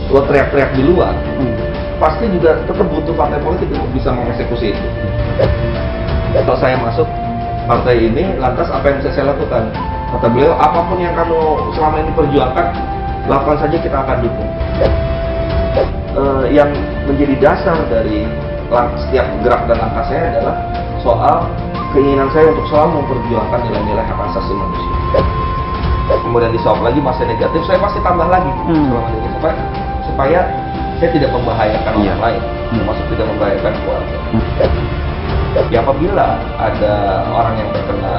lo teriak-teriak di luar, pasti juga tetap butuh partai politik untuk bisa mengeksekusi itu. Kalau saya masuk partai ini, lantas apa yang bisa saya lakukan? Kata beliau, apapun yang kamu selama ini perjuangkan, lakukan saja, kita akan dukung. Yang menjadi dasar dari setiap gerak dan langkah saya adalah soal keinginan saya untuk selalu memperjuangkan nilai-nilai hak asasi manusia. Kemudian disawab lagi masa negatif, saya pasti tambah lagi selama ini supaya saya tidak membahayakan orang lain, termasuk tidak membahayakan keluarga. Ya, apabila ada orang yang terkena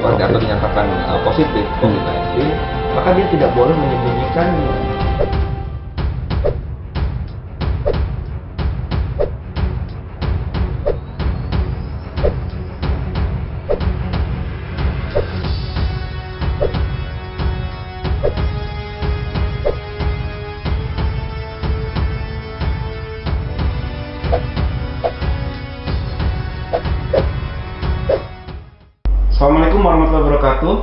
atau dinyatakan positif COVID-19, maka dia tidak boleh menyembunyikannya. Assalamualaikum warahmatullahi wabarakatuh.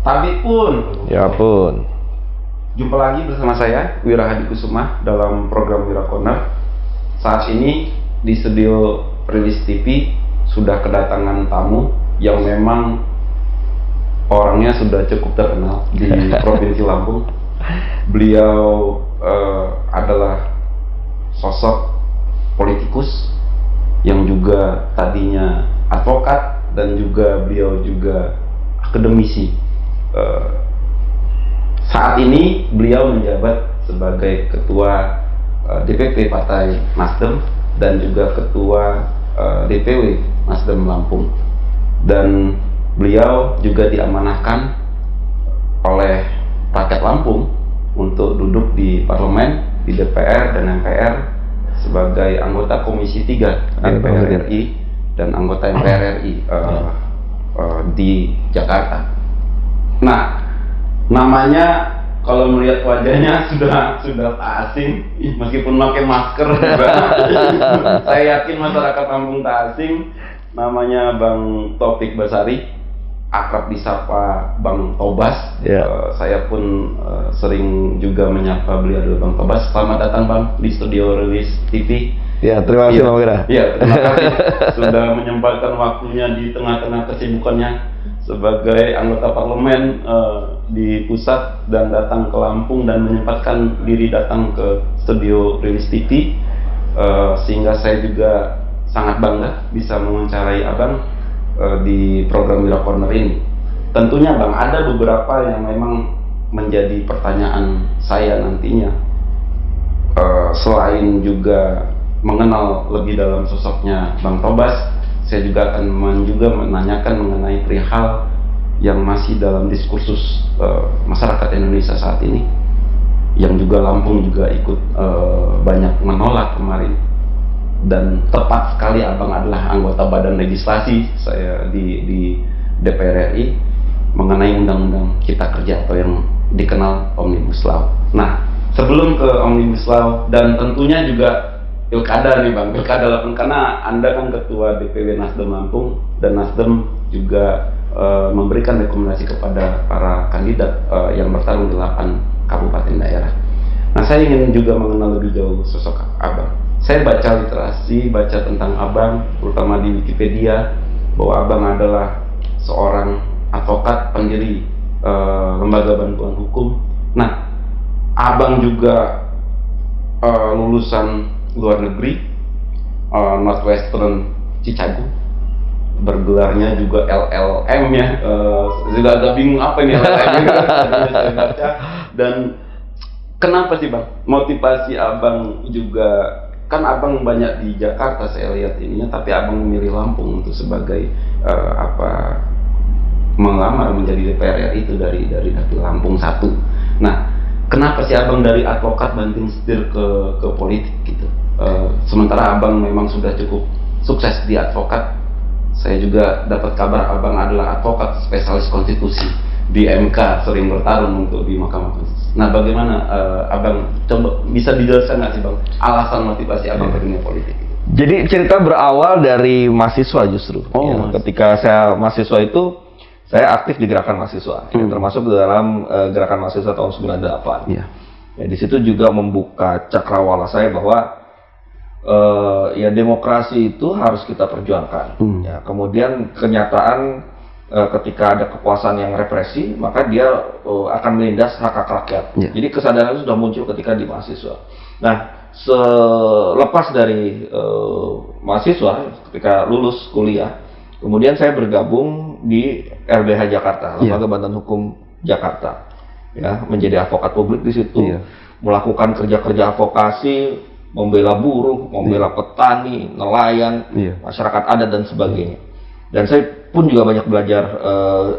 Tapi pun. Ya pun. Jumpa lagi bersama saya Wira Hadi Kusuma dalam program Wira Corner. Saat ini di studio Rilis TV sudah kedatangan tamu yang memang orangnya sudah cukup terkenal di Provinsi Lampung. Beliau adalah sosok politikus yang juga tadinya advokat dan juga beliau juga akademisi. Saat ini beliau menjabat sebagai ketua DPP Partai Nasdem dan juga ketua DPW Nasdem Lampung. Dan beliau juga diamanahkan oleh rakyat Lampung untuk duduk di parlemen, di DPR dan MPR sebagai anggota Komisi 3 DPR RI dan anggota MPR RI di Jakarta. Nah, namanya kalau melihat wajahnya sudah tak asing, meskipun pakai masker juga. Saya yakin masyarakat Lampung tak asing. Namanya Bang Taufik Basari, akrab disapa Bang Tobas. Saya pun sering juga menyapa beliau adalah Bang Tobas. Selamat datang Bang di studio Rilis TV. Ya, terima kasih Bang Wira. Ya, terima kasih sudah menyempatkan waktunya di tengah-tengah kesibukannya sebagai anggota parlemen di pusat dan datang ke Lampung dan menyempatkan diri datang ke studio Rilis TV, sehingga saya juga sangat bangga bisa mewawancarai Abang di program Wira Corner ini. Tentunya Bang, ada beberapa yang memang menjadi pertanyaan saya nantinya, selain juga mengenal lebih dalam sosoknya Bang Tobas, saya juga akan juga menanyakan mengenai perihal yang masih dalam diskursus masyarakat Indonesia saat ini, yang juga Lampung juga ikut banyak menolak kemarin. Dan tepat sekali Abang adalah anggota Badan Legislasi saya di DPR RI mengenai Undang-Undang Cipta Kerja atau yang dikenal Omnibus Law. Nah, sebelum ke Omnibus Law dan tentunya juga Pilkada nih Bang, Pilkada Lampung, karena Anda kan ketua DPW Nasdem Lampung dan Nasdem juga memberikan rekomendasi kepada para kandidat yang bertarung di 8 kabupaten daerah. Nah, saya ingin juga mengenal lebih jauh sosok Abang. Saya baca literasi, baca tentang Abang, terutama di Wikipedia, bahwa Abang adalah seorang advokat pendiri lembaga bantuan hukum. Nah, Abang juga lulusan luar negeri, Northwestern Chicago, bergelarnya juga LLM ya. Juga agak bingung apa ini LLM ini, saya baca. Dan kenapa sih Bang motivasi Abang juga, kan Abang banyak di Jakarta saya lihat ininya, tapi Abang memilih Lampung untuk sebagai melamar menjadi DPR RI itu dari Lampung 1. Nah, kenapa sih Abang dari advokat banting setir ke politik gitu? Sementara Abang memang sudah cukup sukses di advokat. Saya juga dapat kabar Abang adalah advokat spesialis konstitusi di MK, sering bertarung untuk di Mahkamah Konstitusi. Nah, bagaimana Abang, coba bisa dijelaskan nggak sih Bang alasan motivasi Abang ke dunia politik? Jadi cerita berawal dari mahasiswa justru. Ketika saya mahasiswa itu, saya aktif di gerakan mahasiswa, termasuk dalam gerakan mahasiswa tahun 98. Ya, di situ juga membuka cakrawala saya bahwa ya demokrasi itu harus kita perjuangkan. Ya, kemudian kenyataan ketika ada kekuasaan yang represi, maka dia akan menindas hak-hak rakyat. Jadi kesadaran itu sudah muncul ketika di mahasiswa. Nah, selepas dari mahasiswa, ketika lulus kuliah, kemudian saya bergabung di LBH Jakarta, Lembaga Bantuan Hukum Jakarta, ya, menjadi advokat publik di situ, melakukan kerja-kerja advokasi, membela buruh, membela petani, nelayan, masyarakat adat dan sebagainya. Dan saya pun juga banyak belajar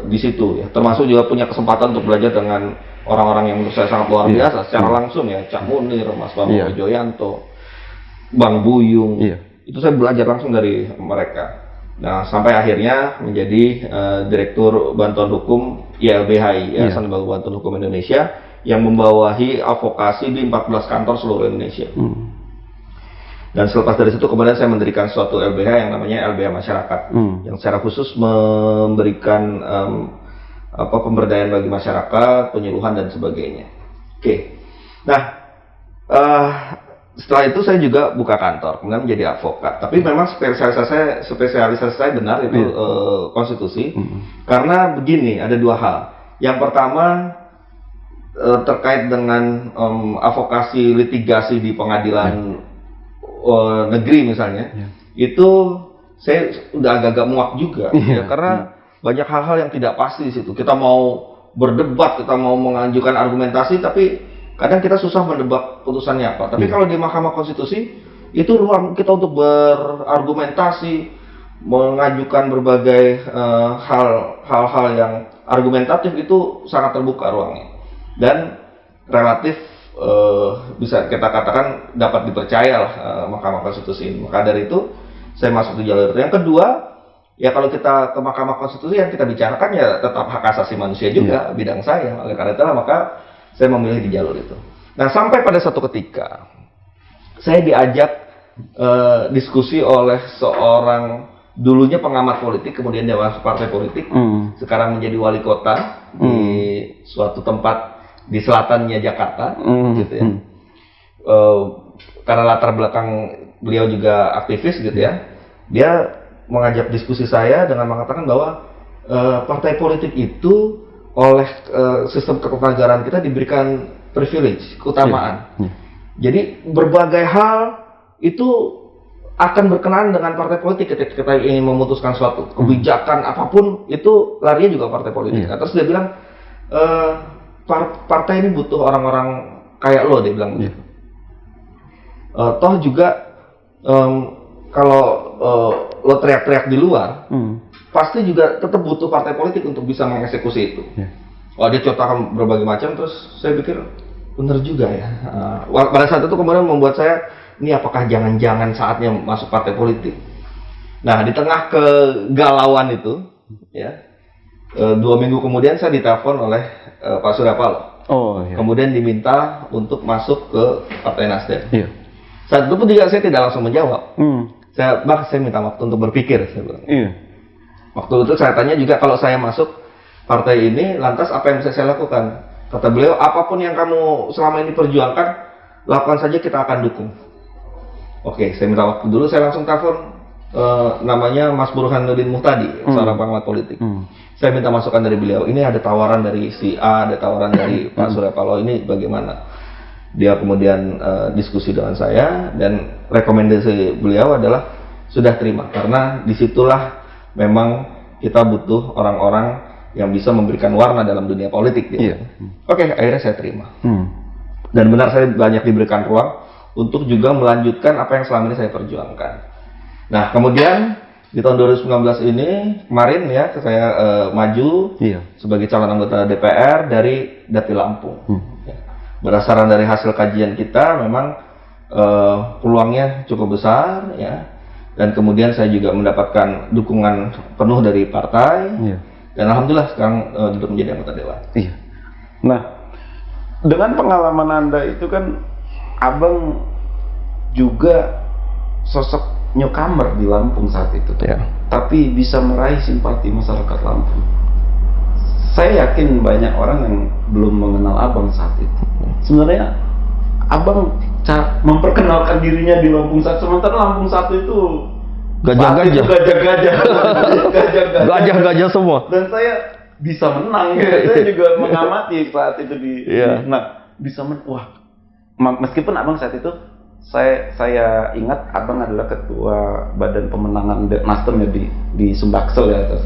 di situ, ya, termasuk juga punya kesempatan untuk belajar dengan orang-orang yang menurut saya sangat luar biasa secara langsung, ya, Cak Munir, Mas Bambang Wijoyanto, Bang Buyung. Itu saya belajar langsung dari mereka. Nah, sampai akhirnya menjadi Direktur Bantuan Hukum YLBHI, Yayasan Lembaga Bantuan Hukum Indonesia, yang membawahi advokasi di 14 kantor seluruh Indonesia. Dan selepas dari situ kemudian saya mendirikan suatu LBH yang namanya LBH Masyarakat, yang secara khusus memberikan pemberdayaan bagi masyarakat, penyuluhan dan sebagainya. Oke. Nah, setelah itu saya juga buka kantor, kemudian menjadi advokat. Tapi memang spesialisasi saya benar itu konstitusi, karena begini, ada dua hal. Yang pertama terkait dengan advokasi litigasi di pengadilan negeri misalnya, itu saya udah agak-agak muak juga, ya, karena banyak hal-hal yang tidak pasti di situ. Kita mau berdebat, kita mau mengajukan argumentasi, tapi kadang kita susah menebak putusannya apa. Tapi kalau di Mahkamah Konstitusi itu ruang kita untuk berargumentasi, mengajukan berbagai hal-hal yang argumentatif, itu sangat terbuka ruangnya dan relatif bisa kita katakan dapat dipercaya lah Mahkamah Konstitusi ini. Maka dari itu saya masuk di jalur itu. Yang kedua, ya kalau kita ke Mahkamah Konstitusi yang kita bicarakan ya tetap hak asasi manusia juga, bidang saya. Oleh karena itulah maka saya memilih di jalur itu. Nah, sampai pada suatu ketika saya diajak diskusi oleh seorang dulunya pengamat politik, kemudian dia masuk partai politik, sekarang menjadi wali kota di suatu tempat di selatannya Jakarta, gitu ya. Karena latar belakang beliau juga aktivis, gitu ya. Dia mengajak diskusi saya dengan mengatakan bahwa partai politik itu oleh sistem kekeluargaan kita diberikan privilege, keutamaan. Jadi berbagai hal itu akan berkenaan dengan partai politik ketika kita ingin memutuskan suatu kebijakan apapun, itu larinya juga partai politik. Terus dia bilang, partai ini butuh orang-orang kayak lo, dia bilang begitu. Toh juga kalau lo teriak-teriak di luar, pasti juga tetap butuh partai politik untuk bisa mengeksekusi itu. Wah, dia contohkan berbagai macam, terus saya pikir benar juga ya. Pada saat itu kemudian membuat saya, ini apakah jangan-jangan saatnya masuk partai politik? Nah, di tengah kegalauan itu, ya, 2 minggu kemudian saya ditelepon oleh Pak Surya Paloh. Kemudian diminta untuk masuk ke Partai Nasdem. Saat itu pun juga saya tidak langsung menjawab. Saya minta waktu untuk berpikir. Saya bilang. Waktu itu saya tanya juga, kalau saya masuk partai ini, lantas apa yang bisa saya lakukan? Kata beliau, apapun yang kamu selama ini perjuangkan, lakukan saja, kita akan dukung. Oke, saya minta waktu dulu, saya langsung telepon namanya Mas Burhanuddin Muhtadi, seorang pengamat politik. Saya minta masukan dari beliau, ini ada tawaran dari si A, ada tawaran dari Pak Surya Paloh, ini bagaimana? Dia kemudian diskusi dengan saya, dan rekomendasi beliau adalah sudah terima, karena disitulah memang kita butuh orang-orang yang bisa memberikan warna dalam dunia politik. Oke, akhirnya saya terima. Dan benar, saya banyak diberikan ruang untuk juga melanjutkan apa yang selama ini saya perjuangkan. Nah, kemudian di tahun 2019 ini, kemarin ya, saya maju sebagai calon anggota DPR dari Dapil Lampung. Berdasarkan dari hasil kajian kita, memang peluangnya cukup besar, ya. Dan kemudian saya juga mendapatkan dukungan penuh dari partai. Dan alhamdulillah sekarang duduk menjadi anggota dewan. Nah, dengan pengalaman Anda itu kan, Abang juga sosok newcomer di Lampung saat itu, tapi bisa meraih simpati masyarakat Lampung. Saya yakin banyak orang yang belum mengenal Abang saat itu. Sebenarnya abang memperkenalkan dirinya di Lampung Satu, sementara Lampung Satu itu Gajah-gajah. Gajah-gajah semua. Dan saya bisa menang ya. Saya juga mengamati saat itu wah, meskipun abang saat itu saya ingat abang adalah ketua badan pemenangan Nasdem ya di Sumbaksel ya atas.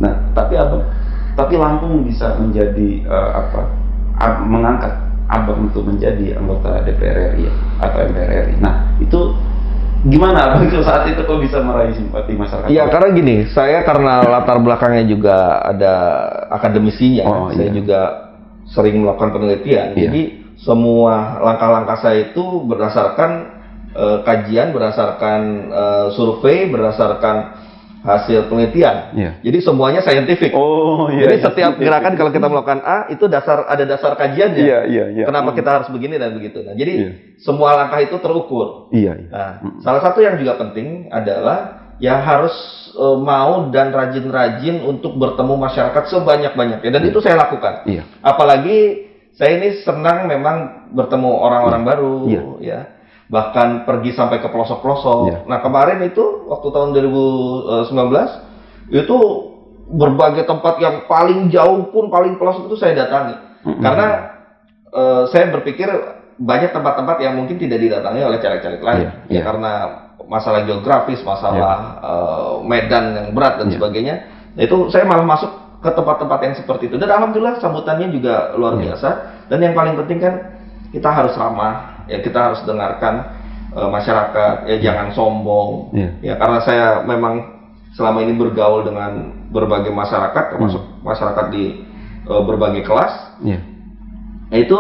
Nah, tapi Lampung bisa menjadi mengangkat abang untuk menjadi anggota DPR RI atau MPR RI. Nah, itu gimana abang saat itu kok bisa meraih simpati masyarakat? Iya, karena gini, saya karena latar belakangnya juga ada akademisinya, saya juga sering melakukan penelitian. Jadi semua langkah-langkah saya itu berdasarkan kajian, berdasarkan survei, berdasarkan hasil penelitian. Jadi semuanya saintifik. Jadi setiap gerakan kalau kita melakukan A itu ada dasar kajiannya. Kenapa kita harus begini dan begitu. Nah, jadi semua langkah itu terukur. Nah, salah satu yang juga penting adalah ya harus mau dan rajin-rajin untuk bertemu masyarakat sebanyak-banyaknya. Dan itu saya lakukan. Apalagi saya ini senang memang bertemu orang-orang baru, ya. Bahkan pergi sampai ke pelosok-pelosok. Nah, kemarin itu waktu tahun 2019 itu berbagai tempat yang paling jauh pun paling pelosok itu saya datangi. Karena saya berpikir banyak tempat-tempat yang mungkin tidak didatangi oleh caleg-caleg lain. Ya karena masalah geografis, masalah medan yang berat dan sebagainya. Nah, itu saya malah masuk ke tempat-tempat yang seperti itu. Dan alhamdulillah sambutannya juga luar biasa. Dan yang paling penting kan kita harus ramah. Ya, kita harus dengarkan masyarakat, ya jangan sombong. Ya, karena saya memang selama ini bergaul dengan berbagai masyarakat, termasuk masyarakat di berbagai kelas. Itu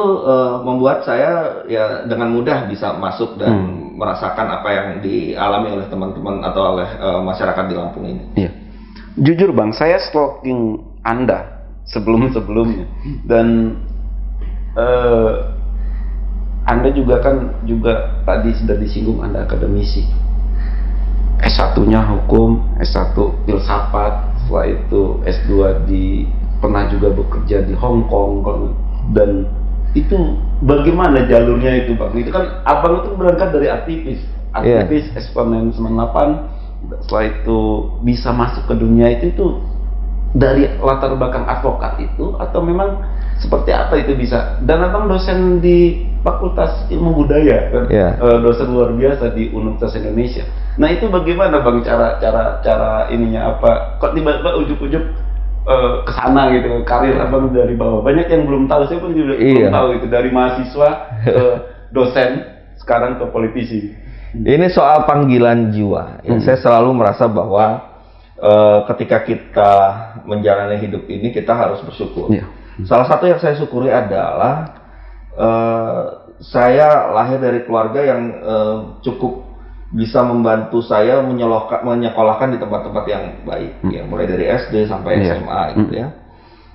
membuat saya ya dengan mudah bisa masuk dan merasakan apa yang dialami oleh teman-teman atau oleh masyarakat di Lampung ini. Jujur bang, saya stalking Anda sebelumnya dan Anda juga tadi sudah disinggung Anda akademisi. S1-nya hukum, S1 filsafat, setelah itu S2 pernah juga bekerja di Hong Kong, dan itu bagaimana jalurnya itu bang? Itu kan abang itu berangkat dari aktivis Eksponen 98, setelah itu bisa masuk ke dunia itu dari latar belakang advokat itu atau memang seperti apa itu bisa? Dan abang dosen di Fakultas Ilmu Budaya kan, dosen luar biasa di Universitas Indonesia. Nah itu bagaimana bang cara ininya apa? Kok tiba-tiba ujuk-ujuk ke sana gitu, karir abang dari bawah. Banyak yang belum tahu, saya pun juga belum tahu itu dari mahasiswa ke dosen, sekarang ke politisi. Ini soal panggilan jiwa. Saya selalu merasa bahwa ketika kita menjalani hidup ini kita harus bersyukur. Salah satu yang saya syukuri adalah saya lahir dari keluarga yang cukup bisa membantu saya menyekolahkan di tempat-tempat yang baik, ya, mulai dari SD sampai SMA gitu ya.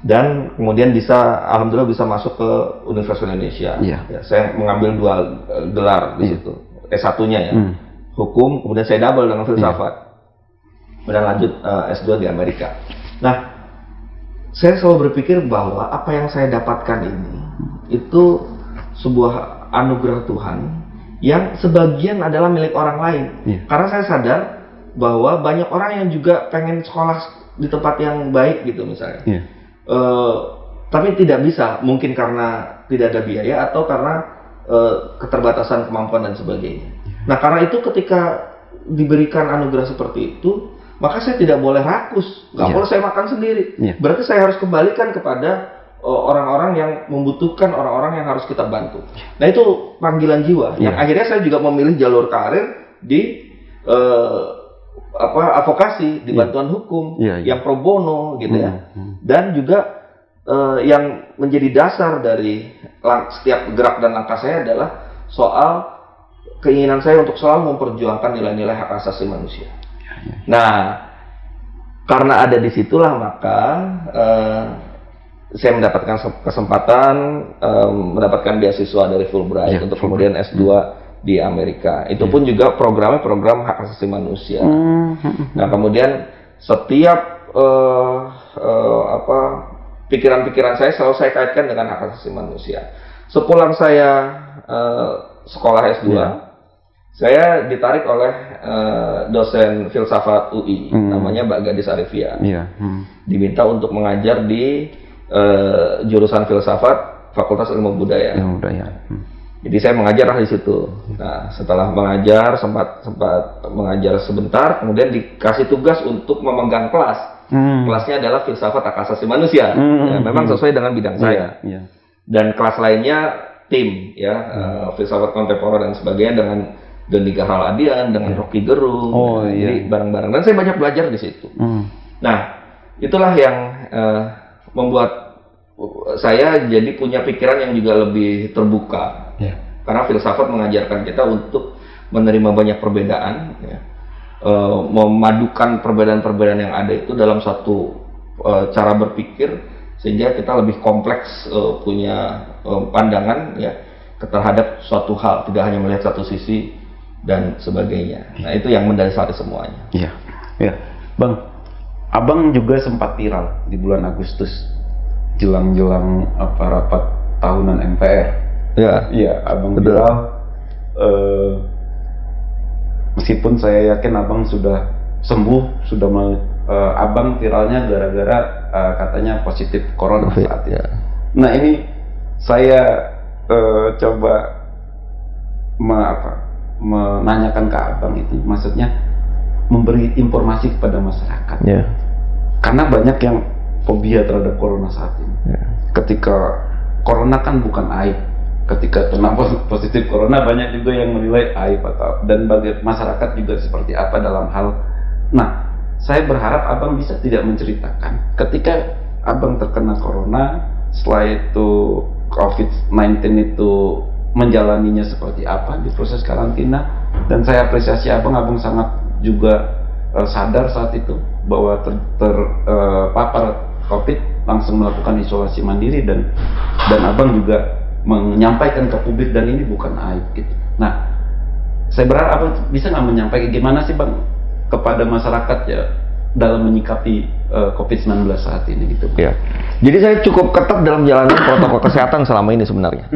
Dan kemudian alhamdulillah bisa masuk ke Universitas Indonesia. Ya, saya mengambil 2 gelar di situ. S1-nya ya, hukum, kemudian saya double dengan filsafat. Dan lanjut S2 di Amerika. Nah, saya selalu berpikir bahwa apa yang saya dapatkan ini itu sebuah anugerah Tuhan yang sebagian adalah milik orang lain. Karena saya sadar bahwa banyak orang yang juga pengen sekolah di tempat yang baik gitu misalnya. Tapi tidak bisa, mungkin karena tidak ada biaya atau karena keterbatasan kemampuan dan sebagainya. Nah, karena itu ketika diberikan anugerah seperti itu, maka saya tidak boleh rakus, nggak boleh saya makan sendiri. Berarti saya harus kembalikan kepada orang-orang yang membutuhkan, orang-orang yang harus kita bantu. Nah itu panggilan jiwa. Yang akhirnya saya juga memilih jalur karir di advokasi, di bantuan hukum, yang pro bono gitu ya. Dan juga yang menjadi dasar dari setiap gerak dan langkah saya adalah soal keinginan saya untuk selalu memperjuangkan nilai-nilai hak asasi manusia. Nah, karena ada disitulah maka saya mendapatkan kesempatan mendapatkan beasiswa dari Fulbright untuk kemudian S2 di Amerika. Itu pun juga programnya program hak asasi manusia. Nah, kemudian setiap pikiran-pikiran saya selalu saya kaitkan dengan hak asasi manusia. Sepulang saya sekolah S2, saya ditarik oleh dosen filsafat UI, namanya Mbak Gadis Arifia. Diminta untuk mengajar di jurusan filsafat Fakultas Ilmu Budaya. Jadi saya mengajar di situ. Nah, setelah mengajar sempat mengajar sebentar, kemudian dikasih tugas untuk memegang kelas. Kelasnya adalah filsafat hak asasi manusia. Ya, memang sesuai dengan bidang saya. Dan kelas lainnya tim, ya, filsafat kontemporer dan sebagainya dengan Doni Gahral Adian, dengan Rocky Gerung. Jadi bareng-bareng. Dan saya banyak belajar di situ. Nah, itulah yang membuat saya jadi punya pikiran yang juga lebih terbuka. Karena filsafat mengajarkan kita untuk menerima banyak perbedaan, memadukan perbedaan-perbedaan yang ada itu dalam satu cara berpikir, sehingga kita lebih kompleks punya pandangan terhadap suatu hal, tidak hanya melihat satu sisi dan sebagainya. Nah, itu yang mendasari semuanya. Bang, Abang juga sempat viral di bulan Agustus jelang rapat tahunan MPR. Abang viral. Meskipun saya yakin Abang sudah sembuh, Abang viralnya gara-gara katanya positif corona saat itu. Nah, ini saya coba menanyakan ke Abang itu, maksudnya memberi informasi kepada masyarakat. Karena banyak yang fobia terhadap corona saat ini. Ketika corona kan bukan aib. Ketika kena positif corona, banyak juga yang menilai aib dan bagi masyarakat juga seperti apa dalam hal. Nah, saya berharap Abang bisa tidak menceritakan ketika Abang terkena corona, setelah itu COVID-19 itu menjalaninya seperti apa di proses karantina. Dan saya apresiasi Abang sangat juga sadar saat itu bahwa terpapar COVID langsung melakukan isolasi mandiri dan Abang juga menyampaikan ke publik, dan ini bukan aib gitu. Nah, saya berharap Abang bisa nggak menyampaikan gimana sih Bang kepada masyarakat ya dalam menyikapi COVID-19 saat ini gitu. Jadi saya cukup ketat dalam menjalankan protokol kesehatan selama ini sebenarnya.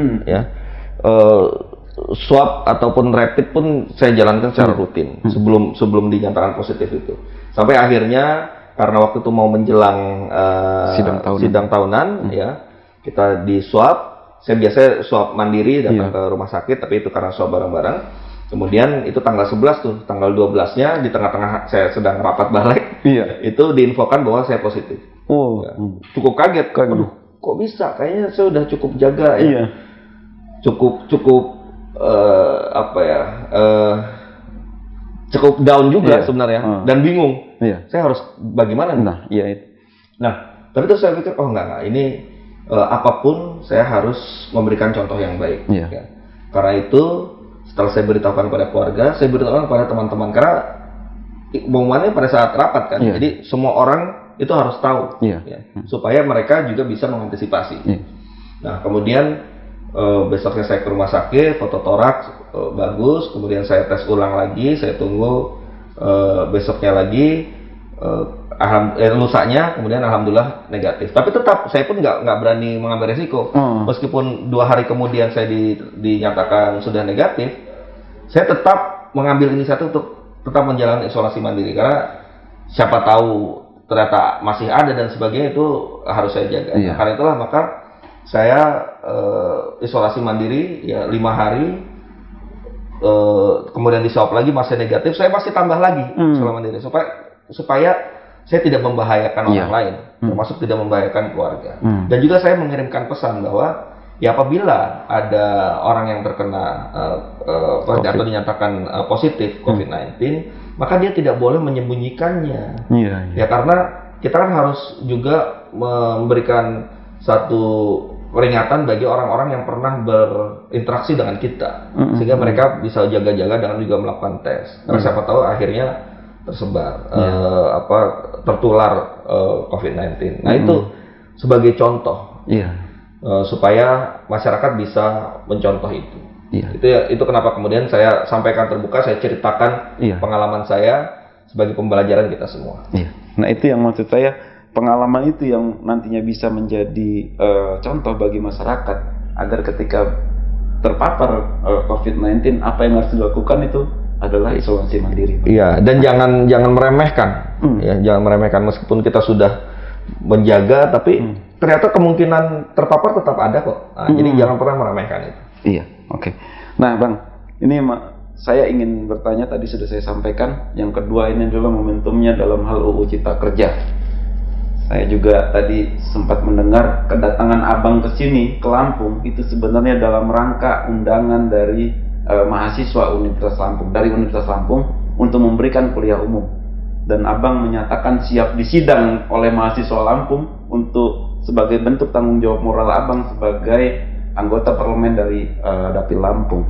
Swab ataupun rapid pun saya jalankan secara rutin sebelum dinyatakan positif itu. Sampai akhirnya karena waktu itu mau menjelang sidang tahunan, kita di swab. Saya biasanya swab mandiri datang ke rumah sakit, tapi itu karena swab bareng-bareng. Kemudian itu tanggal 11 tuh, tanggal 12-nya di tengah-tengah saya sedang rapat balik, itu diinfokan bahwa saya positif. Cukup kaget. Aduh, kok bisa? Kayaknya saya udah cukup jaga ya. Cukup cukup down juga sebenarnya dan bingung. Saya harus bagaimana? Nah, tapi terus saya pikir, enggak, ini apapun saya harus memberikan contoh yang baik. Karena itu setelah saya beritahukan pada keluarga, saya beritahukan pada teman-teman, karena pengumumannya pada saat rapat kan. Jadi semua orang itu harus tahu supaya mereka juga bisa mengantisipasi. Nah, kemudian besoknya saya ke rumah sakit, foto toraks bagus, kemudian saya tes ulang lagi, saya tunggu besoknya lagi, lusanya, kemudian alhamdulillah negatif. Tapi tetap saya pun nggak berani mengambil resiko. Meskipun 2 hari kemudian saya dinyatakan sudah negatif, saya tetap mengambil inisiatif untuk tetap menjalani isolasi mandiri, karena siapa tahu ternyata masih ada dan sebagainya, itu harus saya jaga. Karena itulah maka saya isolasi mandiri 5 hari, kemudian di swab lagi masih negatif, saya pasti tambah lagi selama mandiri supaya saya tidak membahayakan orang lain, termasuk tidak membahayakan keluarga. Dan juga saya mengirimkan pesan bahwa apabila ada orang yang terkena atau dinyatakan positif COVID-19, maka dia tidak boleh menyembunyikannya. Karena kita kan harus juga memberikan satu peringatan bagi orang-orang yang pernah berinteraksi dengan kita, sehingga mereka bisa jaga-jaga dengan juga melakukan tes. Karena siapa tahu akhirnya tersebar tertular COVID-19. Nah, itu sebagai contoh supaya masyarakat bisa mencontoh itu. Itu kenapa kemudian saya sampaikan terbuka, saya ceritakan pengalaman saya sebagai pembelajaran kita semua. Nah, itu yang maksud saya, pengalaman itu yang nantinya bisa menjadi contoh bagi masyarakat agar ketika terpapar COVID-19, apa yang harus dilakukan itu adalah isolasi mandiri. Iya, dan jangan meremehkan, ya, jangan meremehkan meskipun kita sudah menjaga, tapi ternyata kemungkinan terpapar tetap ada kok. Nah, jadi jangan pernah meremehkan itu. Iya, oke. Nah, Bang, ini saya ingin bertanya, tadi sudah saya sampaikan. Yang kedua, ini adalah momentumnya dalam hal UU Cipta Kerja. Saya juga tadi sempat mendengar kedatangan Abang ke sini, ke Lampung, itu sebenarnya dalam rangka undangan dari mahasiswa Universitas Lampung, dari Universitas Lampung untuk memberikan kuliah umum. Dan Abang menyatakan siap disidang oleh mahasiswa Lampung untuk sebagai bentuk tanggung jawab moral Abang sebagai anggota parlemen dari Dapil Lampung,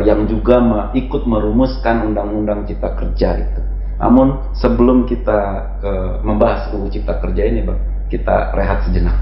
yang juga ikut merumuskan Undang-Undang Cipta Kerja itu. Namun sebelum kita membahas UU Cipta Kerja ini, Bang, kita rehat sejenak.